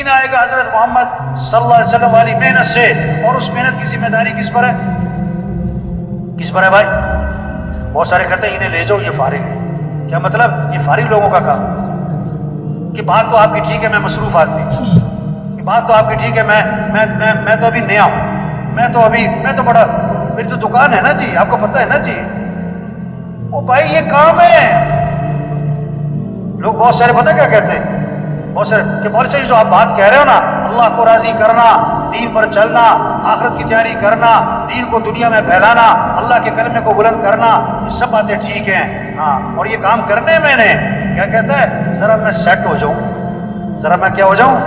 دین آئے گا حضرت محمد صلی اللہ علیہ وسلم والی محنت سے، اور اس محنت کی ذمہ داری کس پر ہے؟ کس پر ہے بھائی؟ بہت سارے کہتے ہیں انہیں لے جاؤ، یہ فارغ ہے۔ کیا مطلب؟ یہ فارغ لوگوں کا کام کہ بات تو آپ کی ٹھیک ہے، میں مصروف آدمی، کہ بات تو آپ کی ٹھیک ہے، میں تو ابھی نیا ہوں، میں تو بڑا، میری تو دکان ہے نا جی، آپ کو پتہ ہے نا جی۔ وہ بھائی یہ کام ہے۔ لوگ بہت سارے پتہ کیا کہتے ہیں، بہت سارے کہ مولوی صاحب جو آپ بات کہہ رہے ہو نا، اللہ کو راضی کرنا، دین پر چلنا، آخرت کی تیاری کرنا، دین کو دنیا میں پھیلانا، اللہ کے کلمے کو بلند کرنا، یہ سب باتیں ٹھیک ہیں، ہاں، اور یہ کام کرنے میں نے کیا کہتا ہے، ذرا میں سیٹ ہو جاؤں، ذرا میں کیا ہو جاؤں،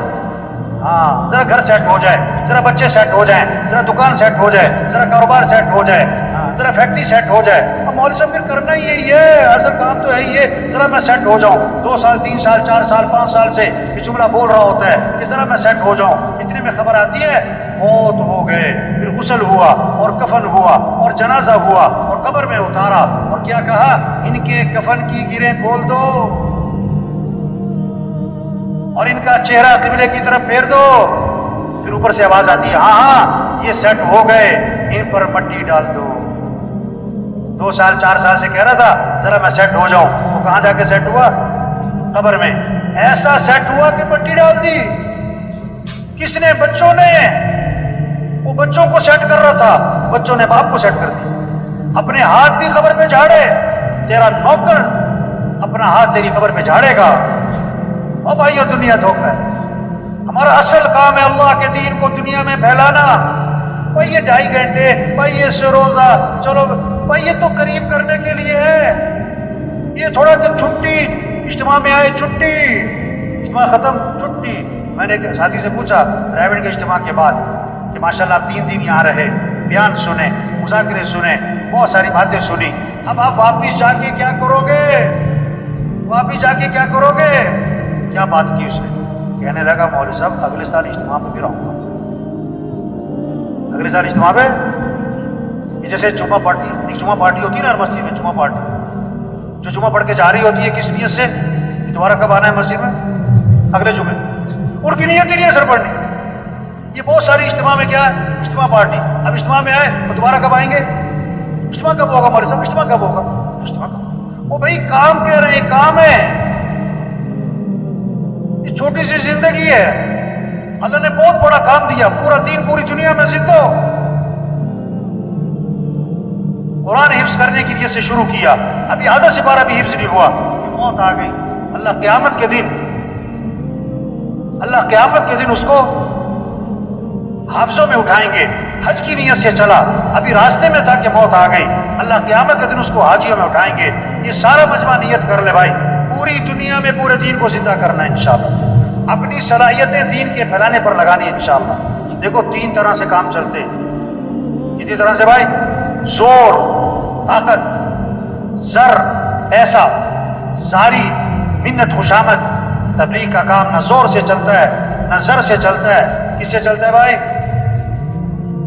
ہاں، ذرا گھر سیٹ ہو جائے، ذرا بچے سیٹ ہو جائیں، ذرا دکان سیٹ ہو جائے، ذرا کاروبار سیٹ ہو جائے، ہاں، ذرا فیکٹری سیٹ ہو جائے۔ اب مولوی صاحب پھر کرنا ہی یہی ہے، اصل کام تو ہے یہ، ذرا میں سیٹ ہو جاؤں۔ 2 سال 3 سال 4 سال 5 سال سے یہ جملہ بول رہا ہوتا ہے کہ ذرا میں سیٹ ہو جاؤں، اتنے میں خبر آتی ہے موت ہو گئے، پھر غسل ہوا اور کفن ہوا اور جنازہ ہوا اور قبر میں اتارا، اور کیا کہا، ان کے کفن کی گریں کھول دو اور ان کا چہرہ قبلے کی طرف پھیر دو۔ پھر اوپر سے آواز آتی ہے، ہاں ہاں یہ سیٹ ہو گئے، ان پر مٹی ڈال دو۔ 2 سال 4 سال سے کہہ رہا تھا ذرا میں سیٹ ہو جاؤں، وہ کہاں جا کے سیٹ ہوا؟ قبر میں۔ ایسا سیٹ ہوا کہ مٹی ڈال دی۔ کس نے؟ بچوں نے۔ وہ بچوں کو سیٹ کر رہا تھا، بچوں نے باپ کو سیٹ کر دی۔ اپنے ہاتھ بھی قبر پہ جھاڑے، تیرا نوکر اپنا ہاتھ تیری قبر پہ جھاڑے گا۔ اور بھائیو دنیا دھوکہ ہے، ہمارا اصل کام ہے اللہ کے دین کو دنیا میں پھیلانا۔ بھائی یہ 2.5 گھنٹے، بھائی یہ روزہ، چلو بھائی یہ تو قریب کرنے کے لیے ہے، یہ تھوڑا دن چھٹی، اجتماع میں آئے چھٹی، اجتماع ختم چھٹی۔ میں نے ایک ساتھی سے پوچھا رائے کے اجتماع کے بعد کہ ماشاءاللہ آپ 3 دن یہاں رہے، بیان سنے، مذاکرے سنے، بہت ساری باتیں سنی، اب آپ واپس جا کے کیا کرو گے؟ واپس جا کے کیا کرو گے؟ کیا بات کی اس نے؟ کہنے لگا مولوی صاحب اگلے سال اجتماع پہ بھی رہوں گا، اگلے سال اجتماع پہ۔ یہ جیسے جمعہ پارٹی ہوتی ہے نا ہر مسجد میں، جمعہ پارٹی جو جمعہ پڑھ کے جا رہی ہوتی ہے کس نیت سے، دوبارہ کب آنا ہے مسجد میں؟ اگلے جمعے۔ ان کی نیت ہی نہیں ہے سر پڑھنی۔ یہ بہت ساری اجتماع میں کیا ہے، اجتماع پارٹی، اب اجتماع میں آئے تو دوبارہ کب آئیں گے؟ اجتماع کب ہوگا مولوی صاحب؟ اجتماع کب ہوگا؟ اجتماع کب؟ وہ بھائی کام کہہ رہے ہیں، کام ہے، یہ چھوٹی سی زندگی ہے، اللہ نے بہت بڑا کام دیا، پورا دین پوری دنیا میں زندہ ہو۔ قرآن حفظ کرنے کی نیت سے شروع کیا، ابھی آدھا سپارہ بھی حفظ نہیں ہوا، موت آ گئی۔ اللہ قیامت کے دن اس کو حافظوں میں اٹھائیں گے۔ حج کی نیت سے چلا، ابھی راستے میں تھا کہ موت آ گئی، اللہ قیامت کے دن اس کو حاجیوں میں اٹھائیں گے۔ یہ سارا مجمع نیت کر لے بھائی، پوری دنیا میں پورے دین کو زندہ کرنا ہے انشاءاللہ، اپنی صلاحیتیں دین کے پھیلانے پر لگانی ہے انشاءاللہ۔ دیکھو 3 طرح سے کام چلتے ہیں، کتنی طرح سے بھائی؟ زور، طاقت، زر، پیسہ، زاری، منت، خوشامد۔ تبلیغ کا کام نہ زور سے چلتا ہے نہ زر سے چلتا ہے، کس سے چلتا ہے بھائی؟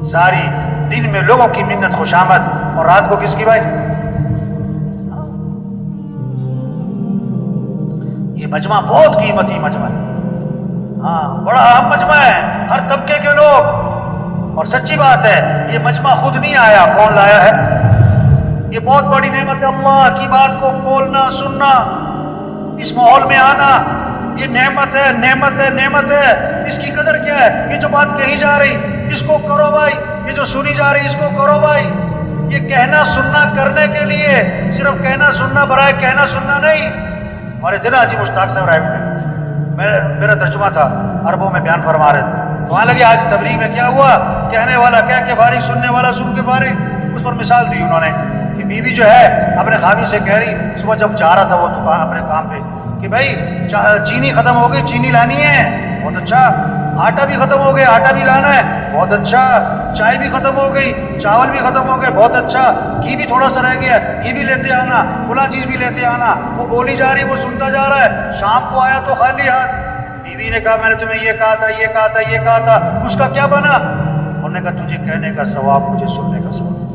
زاری، دن میں لوگوں کی منت خوشامد، اور رات کو کس کی بھائی؟ یہ مجمع بہت قیمتی مجمع ہے، ہاں بڑا اہم مجمع ہے، ہر طبقے کے لوگ۔ اور سچی بات ہے یہ مجمع خود نہیں آیا، کون لایا ہے؟ یہ بہت بڑی نعمت ہے، اللہ کی بات کو بولنا، سننا، اس ماحول میں آنا، یہ نعمت ہے، نعمت ہے، نعمت ہے۔ اس کی قدر کیا ہے؟ یہ جو بات کہی جا رہی اس کو کرو بھائی، یہ جو سنی جا رہی اس کو کرو بھائی۔ یہ کہنا سننا کرنے کے لیے، صرف کہنا سننا برائے کہنا سننا نہیں۔ ہمارے تھے نا حاجی مشتاق صاحب رائے میں، میرا ترجمہ تھا، عربوں میں بیان فرما رہے تھے، تو وہاں لگے آج تبلیغ میں کیا ہوا، کہنے والا کہہ کے فارغ، سننے والا سن کے فارغ۔ اس پر مثال دی انہوں نے کہ بیوی جو ہے اپنے خاوند سے کہہ رہی، صبح جب جا رہا تھا وہ دکان اپنے کام پہ، کہ بھائی چینی ختم ہو گئی، چینی لانی ہے، بہت اچھا۔ آٹا بھی ختم ہو گیا، آٹا بھی لانا ہے، بہت اچھا۔ چائے بھی ختم ہو گئی، چاول بھی ختم ہو گئے، بہت اچھا۔ گھی بھی تھوڑا سا رہ گیا، گھی بھی لیتے آنا، فلاں چیز بھی لیتے آنا۔ وہ بولی جا رہی، وہ سنتا جا رہا ہے۔ شام کو آیا تو خالی ہاتھ، بیوی نے کہا میں نے تمہیں یہ کہا تھا، یہ کہا تھا، یہ کہا تھا، اس کا کیا بنا؟ انہوں نے کہا تجھے کہنے کا ثواب، مجھے سننے کا ثواب۔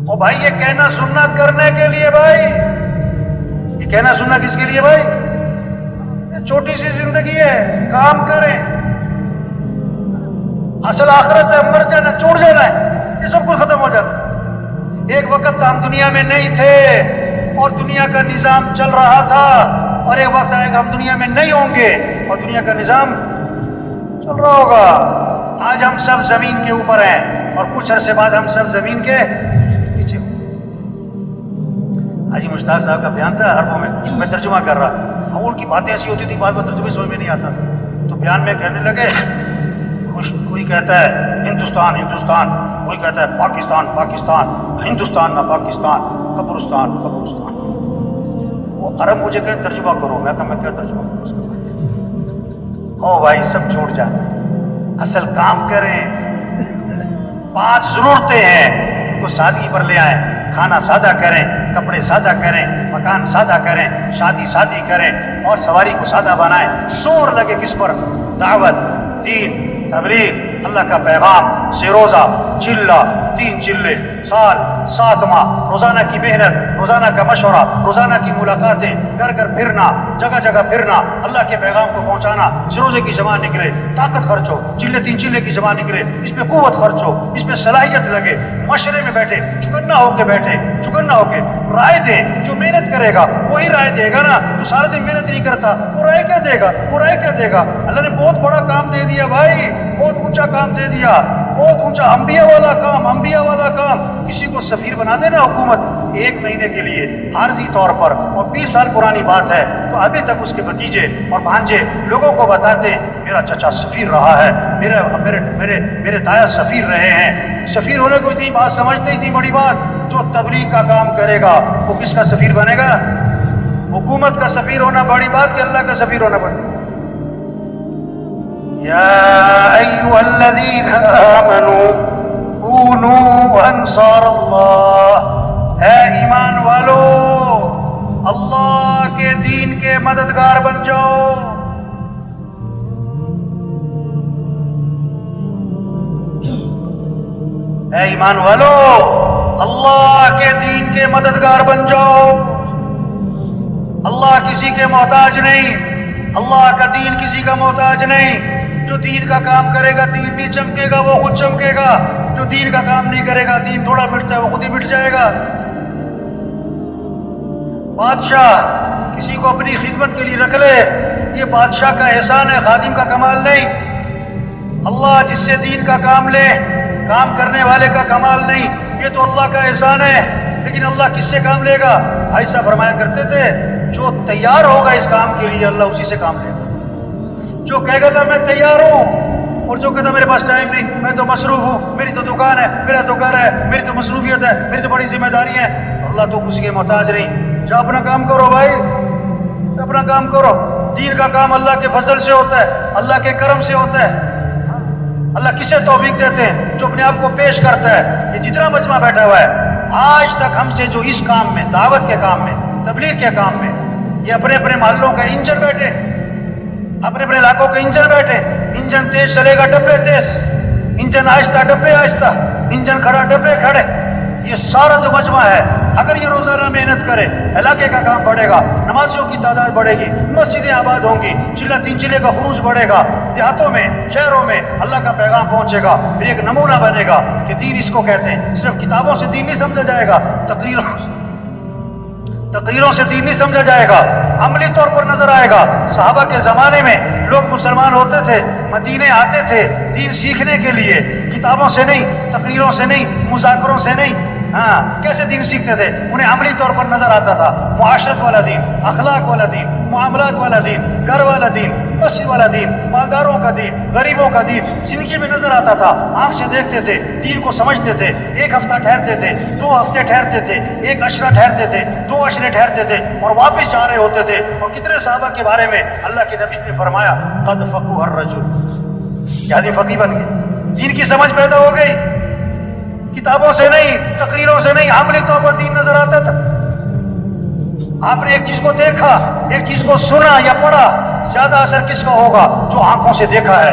اور بھائی یہ کہنا سننا کرنے کے لیے بھائی، یہ کہنا سننا کس کے لیے بھائی؟ یہ چھوٹی سی زندگی ہے، کام کریں، اصل آخرت ہے، مر جانا، چھوڑ جانا ہے، یہ سب کچھ ختم ہو جانا ہے۔ ایک وقت ہم دنیا میں نہیں تھے اور دنیا کا نظام چل رہا تھا، اور ایک وقت آئے گا ہم دنیا میں نہیں ہوں گے اور دنیا کا نظام چل رہا ہوگا۔ آج ہم سب زمین کے اوپر ہیں اور کچھ عرصے بعد ہم سب زمین کے پیچھے ہوں گے۔ حاجی مشتاق صاحب کا بیان تھا عربوں میں ترجمہ کر رہا، اب ان کی باتیں ایسی ہوتی تھی بعد میں ترجمے سمجھ میں نہیں آتا، تو بیان میں کہنے لگے کوئی کہتا ہے ہندوستان ہندوستان، کوئی کہتا ہے پاکستان پاکستان، ہندوستان نہ پاکستان، قبرستان قبرستان۔ وہ عرب مجھے کہ ترجمہ کرو، میں کہا میں کیا ترجمہ کروں اس کا؟ او بھائی سب چھوڑ جا، اصل کام کریں۔ 5 ضرورتیں ہیں، ان کو سادگی پر لے آئیں، کھانا سادہ کریں، کپڑے سادہ کریں، مکان سادہ کریں، شادی سادی کریں اور سواری کو سادہ بنائیں۔ زور لگے کس پر؟ دعوت، دین، تبلیغ، اللہ کا پیغام، سے روزہ، چلہ، 3 چلے، سال 7 ماہ، روزانہ کی محنت، روزانہ کا مشورہ، روزانہ کی ملاقاتیں، گھر گھر پھرنا، جگہ جگہ پھرنا، اللہ کے پیغام کو پہنچانا۔ سے روزے کی زبان نکلے، طاقت خرچ ہو، 3 چلے کی زبان نکلے، اس میں قوت خرچ ہو، اس میں صلاحیت لگے، معاشرے میں بیٹھے، چکنا ہو کے بیٹھے، چکنا ہو کے رائے دیں۔ جو محنت کرے گا وہی رائے دے گا نا، جو سارا دن محنت نہیں کرتا وہ رائے کیا دے گا؟ وہ رائے کیا دے گا؟ اللہ نے بہت بڑا کام دے دیا بھائی، بہت اونچا کام دے دیا، بہت اونچا، انبیاء والا کام، انبیاء والا کام۔ کسی کو سفیر بنا دینا حکومت 1 مہینے کے لیے عارضی طور پر، اور 20 سال پرانی بات ہے، تو ابھی تک اس کے بھتیجے اور بھانجے لوگوں کو بتاتے میرا چچا سفیر رہا ہے، میرے تایا سفیر رہے ہیں۔ سفیر ہونے کو اتنی بات سمجھتے، اتنی بڑی بات۔ جو تبلیغ کا کام کرے گا وہ کس کا سفیر بنے گا؟ حکومت کا سفیر ہونا بڑی بات کہ اللہ کا سفیر ہونا بڑی بات؟ یا ایھا الذین آمنوا کونوا انصار اللہ، اے ایمان والو اللہ کے دین کے مددگار بن جاؤ۔ اے ایمان والو اللہ کے دین کے مددگار بن جاؤ۔ اللہ کسی کے محتاج نہیں، اللہ کا دین کسی کا محتاج نہیں۔ جو دین کا کام کرے گا دین بھی چمکے گا، وہ خود چمکے گا۔ جو دین کا کام نہیں کرے گا دین تھوڑا مٹتا ہے وہ خود ہی مٹ جائے گا۔ بادشاہ کسی کو اپنی خدمت کے لیے رکھ لے، یہ بادشاہ کا احسان ہے، خادم کا کمال نہیں۔ اللہ جس سے دین کا کام لے، کام کرنے والے کا کمال نہیں، یہ تو اللہ کا احسان ہے۔ لیکن اللہ کس سے کام لے گا؟ بھائی صاحب فرمایا کرتے تھے جو تیار ہوگا اس کام کے لیے اللہ اسی سے کام لے گا۔ جو کہے گا میں تیار ہوں اور جو کہتا میرے پاس ٹائم نہیں، میں تو مصروف ہوں، میری تو دکان ہے، میرا تو گھر ہے، میری تو مصروفیت ہے، میری تو بڑی ذمہ داری ہے، اللہ تو کسی کے محتاج نہیں۔ جا اپنا کام کرو بھائی، اپنا کام کرو۔ دین کا کام اللہ کے فضل سے ہوتا ہے، اللہ کے کرم سے ہوتا ہے۔ اللہ کسے توفیق دیتے ہیں؟ جو اپنے آپ کو پیش کرتا ہے۔ یہ جتنا مجمع بیٹھا ہوا ہے آج تک ہم سے جو اس کام میں، دعوت کے کام میں، تبلیغ کے کام میں، یہ اپنے اپنے محلوں کا انجن بیٹھے، اپنے اپنے علاقوں کے انجن بیٹھے۔ انجن تیز چلے گا ڈبے تیز، انجن آہستہ ڈبے آہستہ، انجن کھڑا ڈبے کھڑے۔ یہ سارا جو مجمع ہے اگر یہ روزانہ محنت کرے علاقے کا کام بڑھے گا، نمازیوں کی تعداد بڑھے گی، مسجدیں آباد ہوں گی، 3 چلے کا خروج بڑھے گا، دیہاتوں میں شہروں میں اللہ کا پیغام پہنچے گا، پھر ایک نمونہ بنے گا کہ دین اس کو کہتے ہیں۔ صرف کتابوں سے دین نہیں سمجھا جائے گا، تقریروں سے دین نہیں سمجھا جائے گا، عملی طور پر نظر آئے گا۔ صحابہ کے زمانے میں لوگ مسلمان ہوتے تھے، مدینے آتے تھے دین سیکھنے کے لیے، کتابوں سے نہیں، تقریروں سے نہیں، مذاکروں سے نہیں۔ کیسے دین سیکھتے تھے؟ انہیں عملی طور پر نظر آتا تھا، معاشرت والا دین، اخلاق والا دین، معاملات والا دین، گھر والا دین، مسجد والا دین، مالداروں کا دین، غریبوں کا دین زندگی میں نظر آتا تھا۔ آنکھ سے دیکھتے تھے، دین کو سمجھتے تھے۔ 1 ہفتہ ٹھہرتے تھے، 2 ہفتے ٹھہرتے تھے، 1 عشرہ ٹھہرتے تھے، 2 عشرے ٹھہرتے تھے اور واپس جا رہے ہوتے تھے۔ اور کتنے صحابہ کے بارے میں اللہ کے نبی نے فرمایا قد فقہ الرجل، یعنی فقیہ بن گئے، دین کی سمجھ پیدا ہو گئی۔ کتابوں سے نہیں، تقریروں سے نہیں، عملی طور پر دین نظر آتا تھا۔ آپ نے ایک چیز کو دیکھا، ایک چیز کو سنا یا پڑھا، زیادہ اثر کس کا ہوگا؟ جو آنکھوں سے دیکھا ہے۔